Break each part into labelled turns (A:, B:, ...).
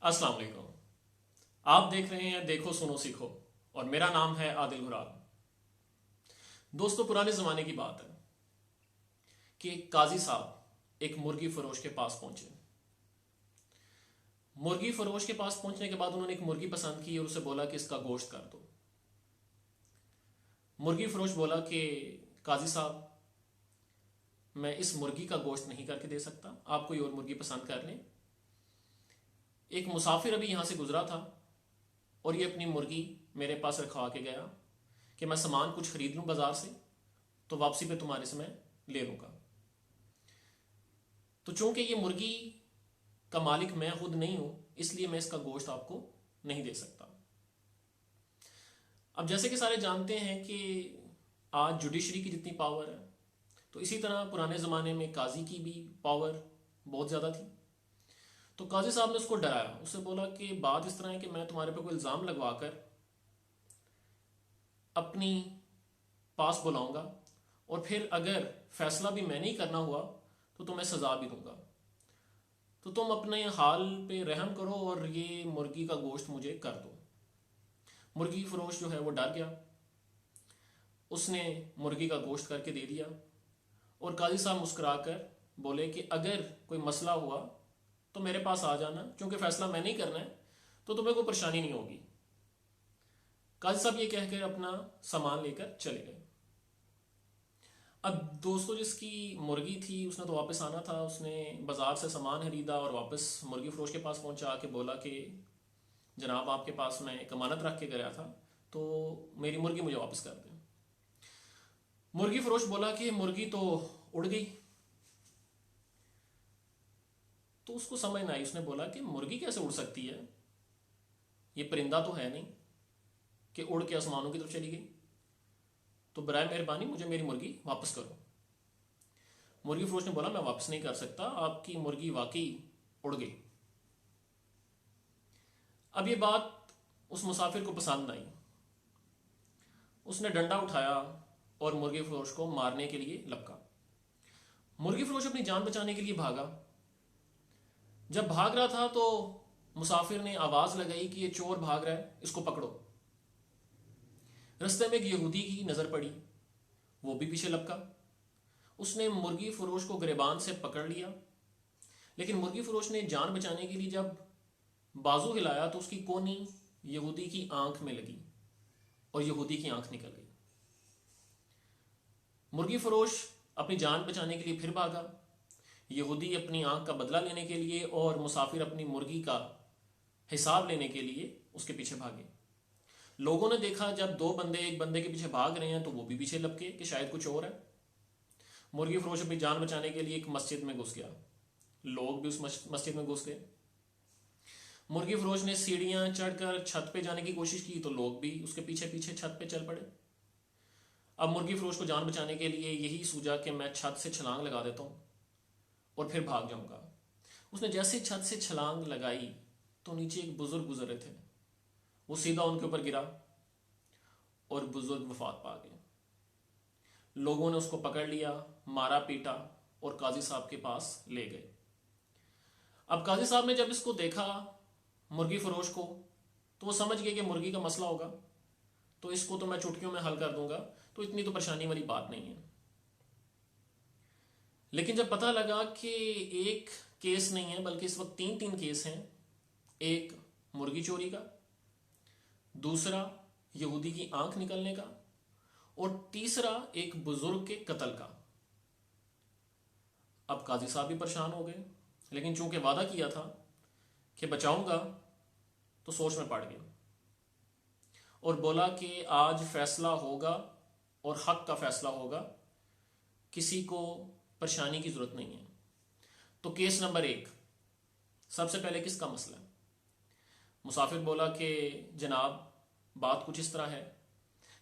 A: अस्सलाम वालेकुम। आप देख रहे हैं देखो सुनो सीखो और मेरा नाम है आदिल हुराल। दोस्तों, पुराने ज़माने की बात है कि एक काजी साहब एक मुर्गी फरोश के पास पहुंचे। मुर्गी फरोश के पास पहुंचने के बाद उन्होंने एक मुर्गी पसंद की और उसे बोला कि इसका गोश्त कर दो। मुर्गी फरोश बोला कि काजी साहब, मैं इस मुर्गी का गोश्त नहीं करके दे सकता, आप कोई और मुर्गी पसंद कर लें। एक मुसाफिर अभी यहाँ से गुजरा था और ये अपनी मुर्गी मेरे पास रखवा के गया कि मैं सामान कुछ खरीद लूँ बाजार से, तो वापसी पे तुम्हारे से मैं ले लूँगा। तो चूंकि ये मुर्गी का मालिक मैं खुद नहीं हूँ, इसलिए मैं इसका गोश्त आपको नहीं दे सकता। अब जैसे कि सारे जानते हैं कि आज जुडिशरी की जितनी पावर है, तो इसी तरह पुराने ज़माने में काजी की भी पावर बहुत ज़्यादा थी। तो काजी साहब ने उसको डराया, उससे बोला कि बात इस तरह है कि मैं तुम्हारे पे कोई इल्ज़ाम लगवा कर अपनी पास बुलाऊंगा और फिर अगर फैसला भी मैंने ही करना हुआ तो तुम्हें सज़ा भी दूंगा। तो तुम अपने हाल पे रहम करो और ये मुर्गी का गोश्त मुझे कर दो। मुर्गी फरोश जो है वो डर गया, उसने मुर्गी का गोश्त करके दे दिया और काजी साहब मुस्कुराकर बोले कि अगर कोई मसला हुआ तो मेरे पास आ जाना, क्योंकि फैसला मैंने ही करना है, तो तुम्हें कोई परेशानी नहीं होगी। काजी साहब ये कहकर अपना सामान लेकर चले गए। अब दोस्तों, जिसकी मुर्गी थी उसने तो वापस आना था, उसने बाजार से सामान खरीदा और वापस मुर्गी फरोश के पास पहुंचा आके बोला कि जनाब, आपके पास मैं एक अमानत रख के गया था, तो मेरी मुर्गी मुझे वापस कर दें। मुर्गी फरोश बोला कि मुर्गी तो उड़ गई। तो उसको समझ ना आई, उसने बोला कि मुर्गी कैसे उड़ सकती है, ये परिंदा तो है नहीं कि उड़ के आसमानों की तरफ चली गई। तो बराए मेहरबानी मुझे मेरी मुर्गी वापस करो। मुर्गी फरोश ने बोला, मैं वापस नहीं कर सकता, आपकी मुर्गी वाकई उड़ गई। अब ये बात उस मुसाफिर को पसंद आई, उसने डंडा उठाया और मुर्गी फरोश को मारने के लिए लपका। मुर्गी फरोश अपनी जान बचाने के लिए भागा। जब भाग रहा था तो मुसाफिर ने आवाज लगाई कि ये चोर भाग रहा है, इसको पकड़ो। रास्ते में एक यहूदी की नजर पड़ी, वो भी पीछे लपका। उसने मुर्गी फरोश को गिरबान से पकड़ लिया, लेकिन मुर्गी फरोश ने जान बचाने के लिए जब बाजू हिलाया तो उसकी कोनी यहूदी की आंख में लगी और यहूदी की आंख निकल गई। मुर्गी फरोश अपनी जान बचाने के लिए फिर भागा, यहूदी अपनी आंख का बदला लेने के लिए और मुसाफिर अपनी मुर्गी का हिसाब लेने के लिए उसके पीछे भागे। लोगों ने देखा जब दो बंदे एक बंदे के पीछे भाग रहे हैं तो वो भी पीछे लपके कि शायद कुछ और है। मुर्गी फरोश अपनी जान बचाने के लिए एक मस्जिद में घुस गया, लोग भी उस मस्जिद में घुस गए। मुर्गी फरोश ने सीढ़ियां चढ़कर छत पे जाने की कोशिश की तो लोग भी उसके पीछे पीछे छत पे चल पड़े। अब मुर्गी फरोश को जान बचाने के लिए यही सूझा कि मैं छत से छलांग लगा देता हूँ और फिर भाग जाऊंगा। उसने जैसे छत से छलांग लगाई तो नीचे एक बुजुर्ग गुजर रहे थे, वो सीधा उनके ऊपर गिरा और बुजुर्ग वफात पा गए। लोगों ने उसको पकड़ लिया, मारा पीटा और काजी साहब के पास ले गए। अब काजी साहब ने जब इसको देखा मुर्गी फरोश को, तो वो समझ गए कि मुर्गी का मसला होगा, तो इसको तो मैं चुटकियों में हल कर दूंगा, तो इतनी तो परेशानी वाली बात नहीं है। लेकिन जब पता लगा कि एक केस नहीं है बल्कि इस वक्त तीन तीन केस हैं, एक मुर्गी चोरी का, दूसरा यहूदी की आंख निकलने का और तीसरा एक बुजुर्ग के कत्ल का। अब काजी साहब भी परेशान हो गए, लेकिन चूंकि वादा किया था कि बचाऊंगा, तो सोच में पड़ गए और बोला कि आज फैसला होगा और हक का फैसला होगा, किसी को परेशानी की जरूरत नहीं है। तो केस नंबर 1, सबसे पहले किसका मसला है? मुसाफिर बोला कि जनाब, बात कुछ इस तरह है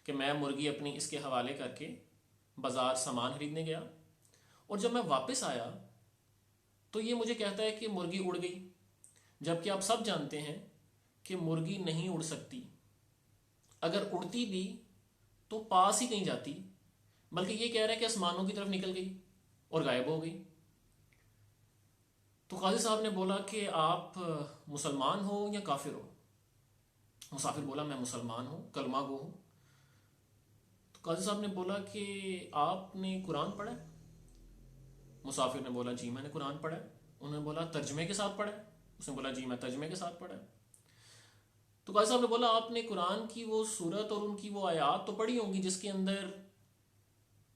A: कि मैं मुर्गी अपनी इसके हवाले करके बाजार सामान खरीदने गया और जब मैं वापस आया तो ये मुझे कहता है कि मुर्गी उड़ गई, जबकि आप सब जानते हैं कि मुर्गी नहीं उड़ सकती। अगर उड़ती भी तो पास ही कहीं जाती, बल्कि ये कह रहा है कि आसमानों की तरफ निकल गई और गायब हो गई। तो काजी साहब ने बोला कि आप मुसलमान हो या काफिर हो? मुसाफिर बोला मैं मुसलमान हूँ, कलमा गो हूँ। तो काजी साहब ने बोला कि आपने कुरान पढ़ा है? मुसाफिर ने बोला जी मैंने कुरान पढ़ा है। उन्होंने बोला तर्जमे के साथ पढ़ा है? उसने बोला जी मैं तर्जमे के साथ पढ़ा है। तो काजी साहब ने बोला आपने कुरान की वो सूरत और उनकी वो आयात तो पढ़ी होंगी जिसके अंदर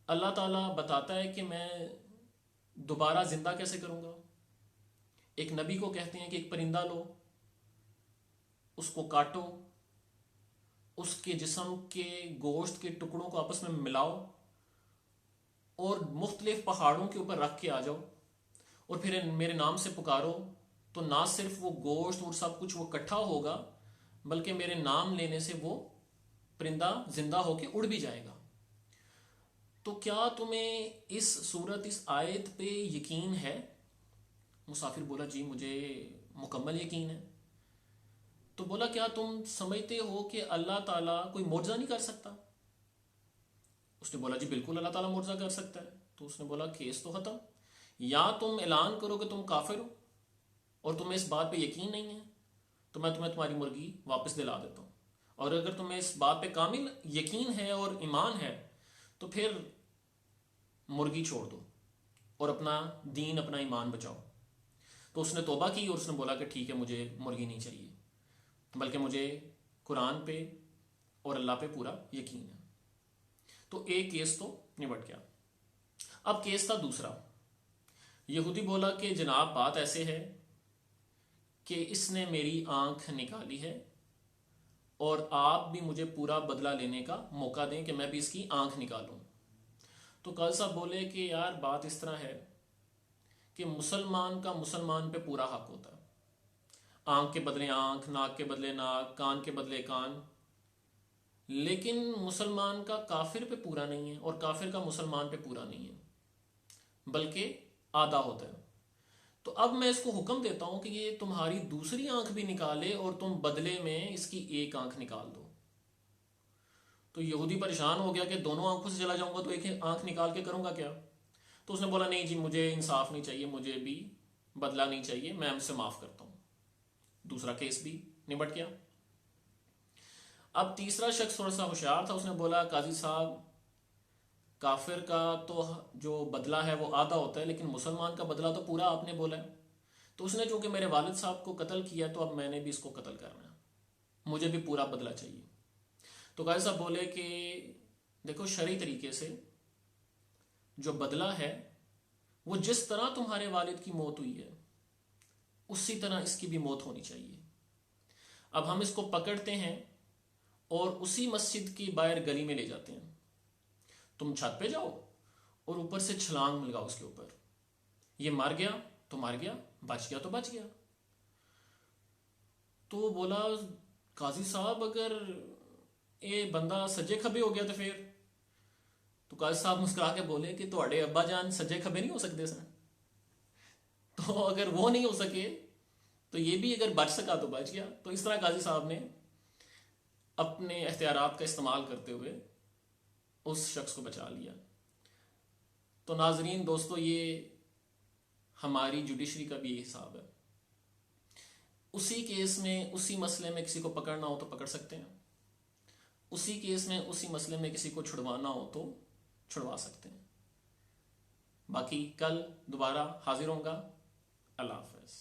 A: अल्लाह ताला बताता है कि मैं दोबारा जिंदा कैसे करूंगा। एक नबी को कहते हैं कि एक परिंदा लो, उसको काटो, उसके जिस्म के गोश्त के टुकड़ों को आपस में मिलाओ और मुख्तलिफ पहाड़ों के ऊपर रख के आ जाओ और फिर मेरे नाम से पुकारो, तो ना सिर्फ वो गोश्त और सब कुछ वो इकट्ठा होगा बल्कि मेरे नाम लेने से वो परिंदा जिंदा होके उड़ भी जाएगा। तो क्या तुम्हें इस सूरत, इस आयत पे यकीन है? मुसाफिर बोला जी मुझे मुकम्मल यकीन है। तो बोला क्या तुम समझते हो कि अल्लाह ताला कोई मौजज़ा नहीं कर सकता? उसने बोला जी बिल्कुल अल्लाह ताला मौजज़ा कर सकता है। तो उसने बोला केस तो खत्म, या तुम ऐलान करो कि तुम काफिर हो और तुम्हें इस बात पे यकीन नहीं है तो मैं तुम्हें तुम्हारी मुर्गी वापस दिला देता हूँ, और अगर तुम्हें इस बात पे कामिल यकीन है और ईमान है तो फिर मुर्गी छोड़ दो और अपना दीन, अपना ईमान बचाओ। तो उसने तौबा की और उसने बोला कि ठीक है मुझे मुर्गी नहीं चाहिए, बल्कि मुझे कुरान पे और अल्लाह पे पूरा यकीन है। तो एक केस तो निपट गया। अब केस था दूसरा। यहूदी बोला कि जनाब बात ऐसे है कि इसने मेरी आंख निकाली है और आप भी मुझे पूरा बदला लेने का मौका दें कि मैं भी इसकी आंख निकालूं। तो काजी साहब बोले कि यार बात इस तरह है कि मुसलमान का मुसलमान पे पूरा हक होता है, आंख के बदले आंख, नाक के बदले नाक, कान के बदले कान, लेकिन मुसलमान का काफिर पे पूरा नहीं है और काफिर का मुसलमान पे पूरा नहीं है, बल्कि आधा होता है। तो अब मैं इसको हुक्म देता हूं कि ये तुम्हारी दूसरी आंख भी निकाले और तुम बदले में इसकी एक आंख निकाल दो। तो यहूदी परेशान हो गया कि दोनों आंखों से चला जाऊंगा तो एक आंख निकाल के करूंगा क्या? तो उसने बोला नहीं जी मुझे इंसाफ नहीं चाहिए, मुझे भी बदला नहीं चाहिए, मैं हमसे माफ करता हूं। दूसरा केस भी निपट गया। अब तीसरा शख्स थोड़ा सा होशियार था, उसने बोला काजी साहब काफिर का तो जो बदला है वो आधा होता है लेकिन मुसलमान का बदला तो पूरा आपने बोला है। तो उसने चूंकि मेरे वालिद साहब को कत्ल किया तो अब मैंने भी इसको कत्ल करना है, मुझे भी पूरा बदला चाहिए। तो काजी साहब बोले कि देखो शरई तरीके से जो बदला है वो जिस तरह तुम्हारे वालिद की मौत हुई है उसी तरह इसकी भी मौत होनी चाहिए। अब हम इसको पकड़ते हैं और उसी मस्जिद की बाहर गली में ले जाते हैं, तुम छत पे जाओ और ऊपर से छलांग लगाओ उसके ऊपर, ये मर गया तो मर गया, बच गया तो बच गया। तो बोला काजी साहब अगर ये बंदा सज्जे खबे हो गया तो फिर? तो काजी साहब मुस्कुरा के बोले कि ਤੁਹਾਡੇ अब्बा जान सज्जे खबे नहीं हो सकते सर, तो अगर वो नहीं हो सके तो ये भी अगर बच सका तो बच गया। तो इस तरह काजी साहब ने अपने एहतियारात का इस्तेमाल करते हुए उस शख्स को बचा लिया। तो नाजरीन दोस्तों ये हमारी जुडिशरी का भी हिसाब है। उसी केस में, उसी मसले में किसी को पकड़ना हो तो पकड़ सकते हैं, उसी केस में, उसी मसले में किसी को छुड़वाना हो तो छुड़वा सकते हैं। बाकी कल दोबारा हाजिर होऊंगा। अल्लाह हाफ़िज़।